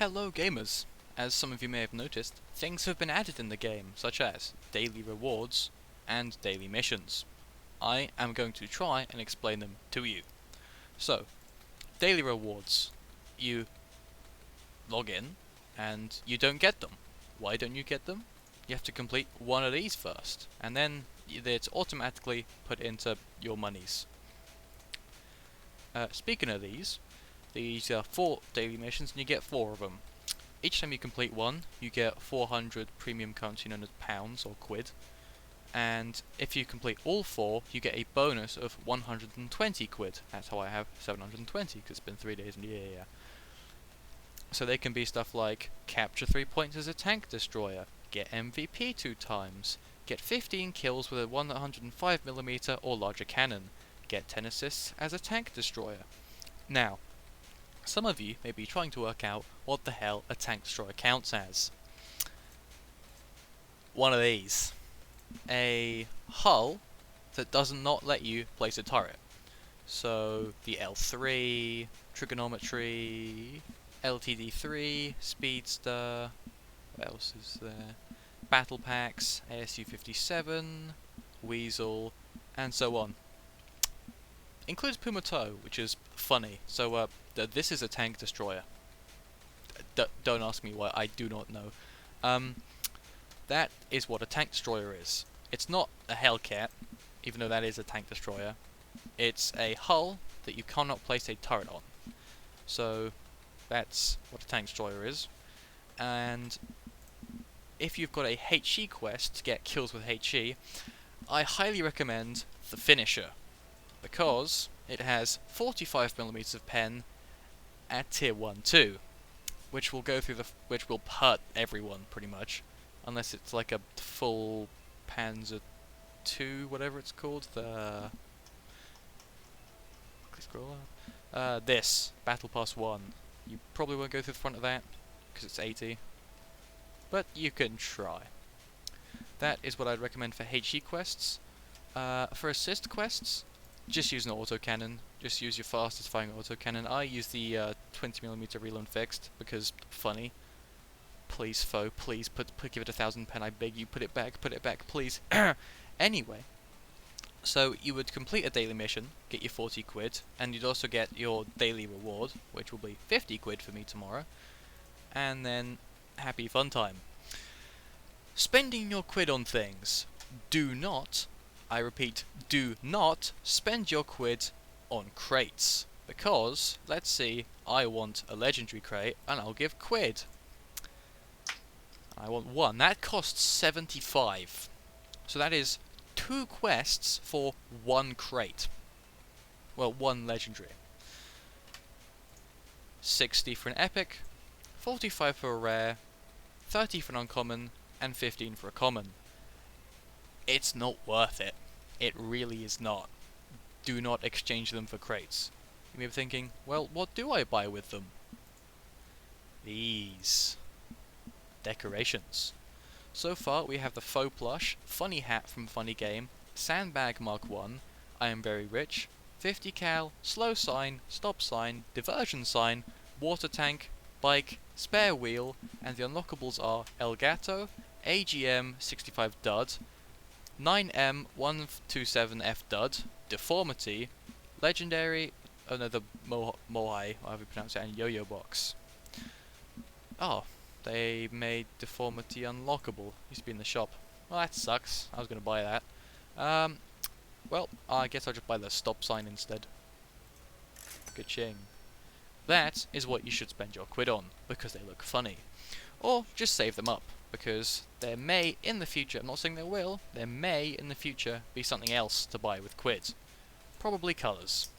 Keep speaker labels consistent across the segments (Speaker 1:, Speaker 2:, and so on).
Speaker 1: Hello gamers! As some of you may have noticed, things have been added in the game, such as daily rewards and daily missions. I am going to try and explain them to you. So, daily rewards. You log in and you don't get them. Why don't you get them? You have to complete one of these first, and then it's automatically put into your monies. Speaking of these are 4 daily missions and you get 4 of them. Each time you complete one, you get 400 premium currency known as pounds or quid. And if you complete all 4, you get a bonus of 120 quid. That's how I have 720, because it's been 3 days in the year. So they can be stuff like capture 3 points as a tank destroyer, get MVP 2 times, get 15 kills with a 105mm or larger cannon, get 10 assists as a tank destroyer. Now, some of you may be trying to work out what the hell a tank destroyer counts as. One of these. A hull that does not let you place a turret. So the L3, trigonometry, LTD3, speedster, what else is there? Battle packs, ASU-57, Weasel, and so on. Includes Pumato, which is funny. So this is a tank destroyer. Don't ask me why, I do not know. That is what a tank destroyer is. It's not a Hellcat, even though that is a tank destroyer. It's a hull that you cannot place a turret on. So that's what a tank destroyer is. And if you've got a HE quest to get kills with HE, I highly recommend the finisher, because it has 45mm of pen at tier 1-2, which will go through which will hurt everyone pretty much, unless it's like a full Panzer 2, whatever it's called. Scroll up. This Battle Pass 1. You probably won't go through the front of that because it's 80, but you can try. That is what I'd recommend for HE quests. For assist quests, just use an autocannon. Just use your fastest firing autocannon. I use the 20mm reload fixed because funny. Please, foe, please give it 1,000 pen. I beg you, put it back, please. Anyway, so you would complete a daily mission, get your 40 quid, and you'd also get your daily reward, which will be 50 quid for me tomorrow, and then happy fun time. Spending your quid on things. Do not, I repeat, do not spend your quid on crates, because, let's see, I want a legendary crate, and I'll give quid. I want one. That costs 75. So that is 2 quests for 1 crate. Well, 1 legendary. 60 for an epic, 45 for a rare, 30 for an uncommon, and 15 for a common. It's not worth it. It really is not. Do not exchange them for crates. You may be thinking, well, what do I buy with them? These decorations. So far we have the faux plush, funny hat from Funny Game, sandbag Mark 1, I am very rich, 50 cal, slow sign, stop sign, diversion sign, water tank, bike, spare wheel, and the unlockables are El Gato, AGM 65 dud, 9M 127F dud, deformity, legendary, oh no, the Moai, however you pronounce it, and yo-yo box. Oh, they made deformity unlockable. Used to be in the shop. Well, that sucks. I was going to buy that. Well, I guess I'll just buy the stop sign instead. Ka-ching. That is what you should spend your quid on, because they look funny. Or just save them up, because there may, in the future, I'm not saying there will, there may, in the future, be something else to buy with quid. Probably colours.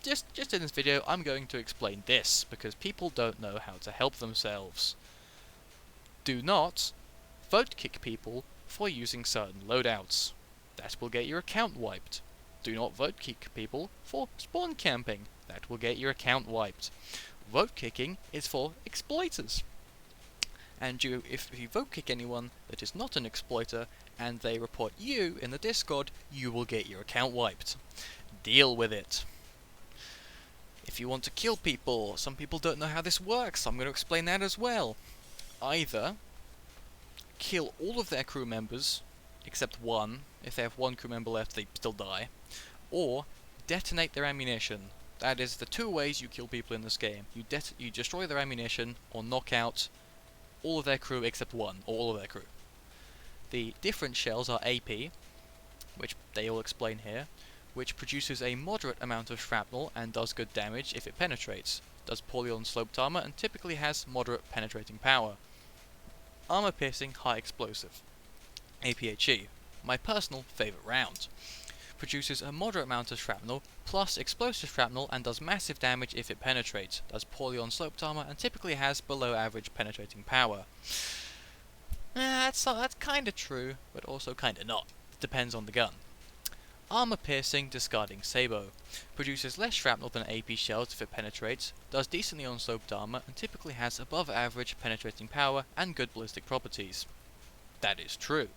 Speaker 1: Just in this video, I'm going to explain this, because people don't know how to help themselves. Do not vote kick people for using certain loadouts. That will get your account wiped. Do not vote kick people for spawn camping. That will get your account wiped. Vote kicking is for exploiters. And if you vote kick anyone that is not an exploiter, and they report you in the Discord, you will get your account wiped. Deal with it. if you want to kill people, some people don't know how this works, so I'm going to explain that as well. Either kill all of their crew members, except one. If they have one crew member left, they still die. Or detonate their ammunition. That is the two ways you kill people in this game. You destroy their ammunition, or knock out all of their crew except one, or all of their crew. The different shells are AP, which they all explain here, which produces a moderate amount of shrapnel and does good damage if it penetrates, does poorly on sloped armor, and typically has moderate penetrating power. Armor piercing, high explosive. APHE, my personal favourite round. Produces a moderate amount of shrapnel, plus explosive shrapnel, and does massive damage if it penetrates, does poorly on sloped armor, and typically has below average penetrating power. That's kinda true, but also kinda not. It depends on the gun. Armor piercing, discarding sabot. Produces less shrapnel than AP shells if it penetrates, does decently on sloped armor, and typically has above average penetrating power and good ballistic properties. That is true.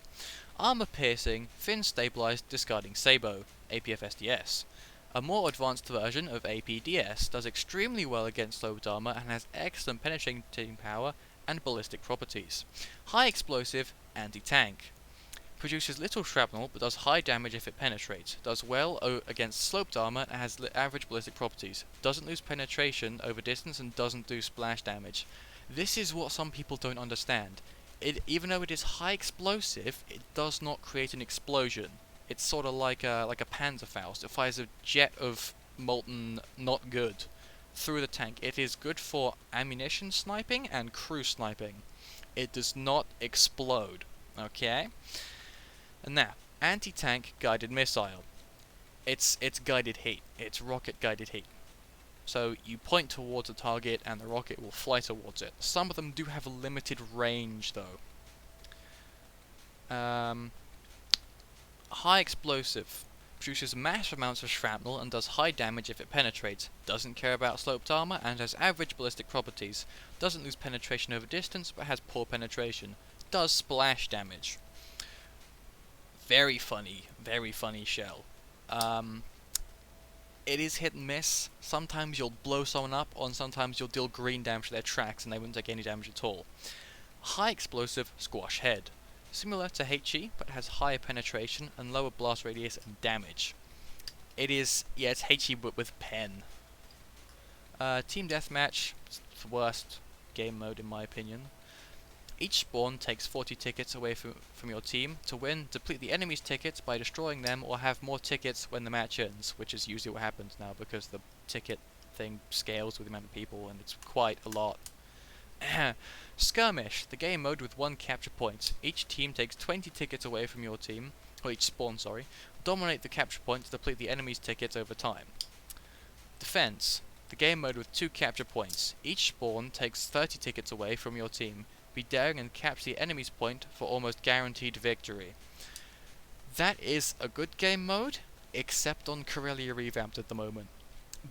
Speaker 1: Armor piercing, fin stabilized, discarding sabot, APFSDS. A more advanced version of APDS does extremely well against sloped armor and has excellent penetrating power and ballistic properties. High explosive, anti-tank. Produces little shrapnel but does high damage if it penetrates. Does well against sloped armor and has average ballistic properties. Doesn't lose penetration over distance and doesn't do splash damage. This is what some people don't understand. Even though it is high explosive, it does not create an explosion. It's sort of like a Panzerfaust. It fires a jet of molten not good through the tank. It is good for ammunition sniping and crew sniping. It does not explode. Okay? And now, anti-tank guided missile. It's guided heat. It's rocket guided heat. So you point towards a target and the rocket will fly towards it. Some of them do have a limited range though. High explosive. Produces massive amounts of shrapnel and does high damage if it penetrates. Doesn't care about sloped armor and has average ballistic properties. Doesn't lose penetration over distance but has poor penetration. Does splash damage. Very funny shell. It is hit and miss. Sometimes you'll blow someone up, and sometimes you'll deal green damage to their tracks and they wouldn't take any damage at all. High explosive, squash head. Similar to HE, but has higher penetration and lower blast radius and damage. It's HE but with pen. Team Deathmatch, it's the worst game mode in my opinion. Each spawn takes 40 tickets away from your team. To win, deplete the enemy's tickets by destroying them or have more tickets when the match ends, which is usually what happens now because the ticket thing scales with the amount of people and it's quite a lot. Skirmish, the game mode with 1 capture point. Each team takes 20 tickets away from your team, or each spawn, sorry. Dominate the capture point to deplete the enemy's tickets over time. Defense, the game mode with 2 capture points. Each spawn takes 30 tickets away from your team. Be daring and capture the enemy's point for almost guaranteed victory. That is a good game mode, except on Corellia Revamped at the moment,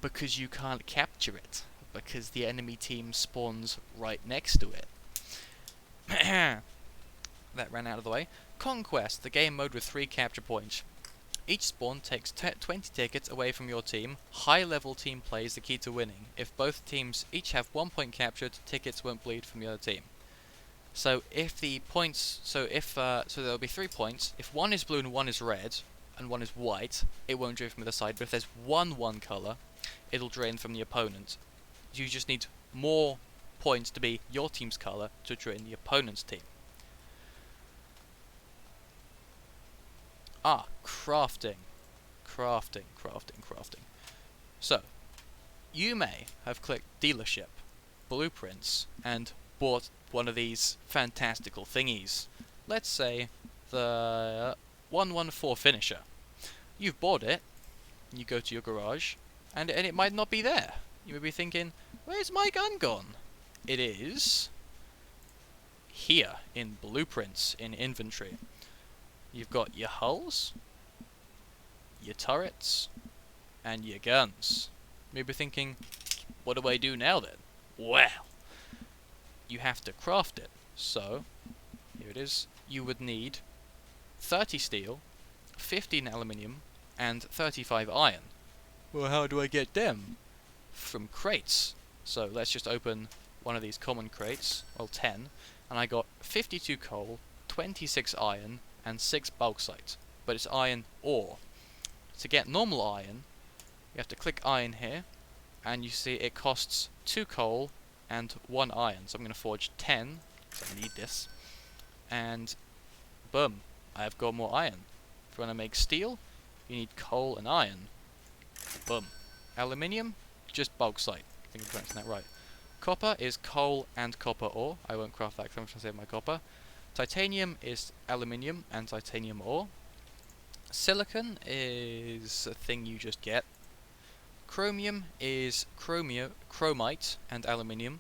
Speaker 1: because you can't capture it, because the enemy team spawns right next to it. That ran out of the way. Conquest, the game mode with 3 capture points. Each spawn takes 20 tickets away from your team. High level team play is the key to winning. If both teams each have 1 point captured, tickets won't bleed from the other team. So if the points, so there'll be 3 points. If one is blue and one is red, and one is white, it won't drain from the other side. But if there's one color, it'll drain from the opponent. You just need more points to be your team's color to drain the opponent's team. Crafting. So, you may have clicked dealership, blueprints, and bought one of these fantastical thingies. Let's say the 114 finisher. You've bought it, you go to your garage, and it might not be there. You may be thinking, where's my gun gone? It is here in blueprints in inventory. You've got your hulls, your turrets, and your guns. You may be thinking, what do I do now then? Well, you have to craft it. So, here it is. You would need 30 steel, 15 aluminium, and 35 iron. Well, how do I get them? from crates. So let's just open one of these common crates, well 10, and I got 52 coal, 26 iron, and 6 bauxite. But it's iron ore. To get normal iron, you have to click iron here, and you see it costs 2 coal and 1 iron. So I'm going to forge 10, because I need this, and boom, I've got more iron. If you want to make steel, you need coal and iron. Boom. Aluminium, just bauxite. I think I'm pronouncing that right. Copper is coal and copper ore. I won't craft that because I'm trying to save my copper. Titanium is aluminium and titanium ore. Silicon is a thing you just get. Chromium is chromite and aluminium.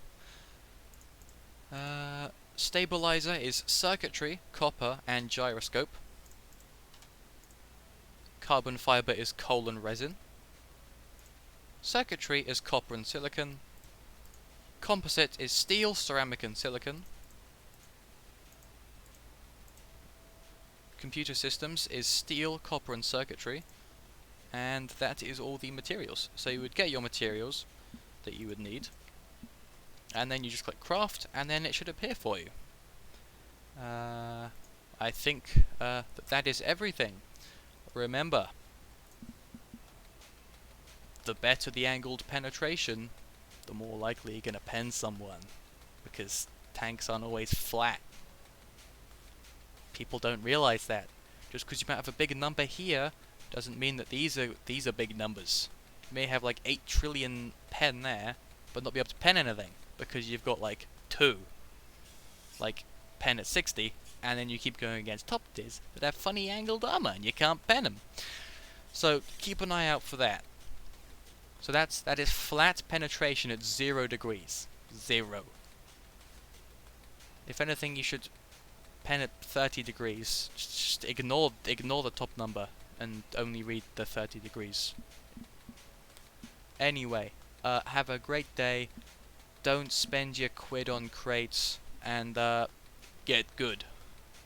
Speaker 1: Stabilizer is circuitry, copper, and gyroscope. Carbon fiber is coal and resin. Circuitry is copper and silicon. Composite is steel, ceramic, and silicon. Computer systems is steel, copper, and circuitry. And that is all the materials. So you would get your materials that you would need, and then you just click craft, and then it should appear for you. I think that is everything. Remember, the better the angled penetration, the more likely you're gonna pen someone, because tanks aren't always flat. People don't realize that. Just because you might have a big number here doesn't mean that these are big numbers. You may have like 8 trillion pen there, but not be able to pen anything because you've got like 2. Like pen at 60, and then you keep going against top tiers that have funny angled armor, and you can't pen them. So keep an eye out for that. So that is flat penetration at 0 degrees. 0. If anything, you should pen at 30 degrees. Just ignore the top number and only read the 30 degrees. Anyway, have a great day. Don't spend your quid on crates, and get good.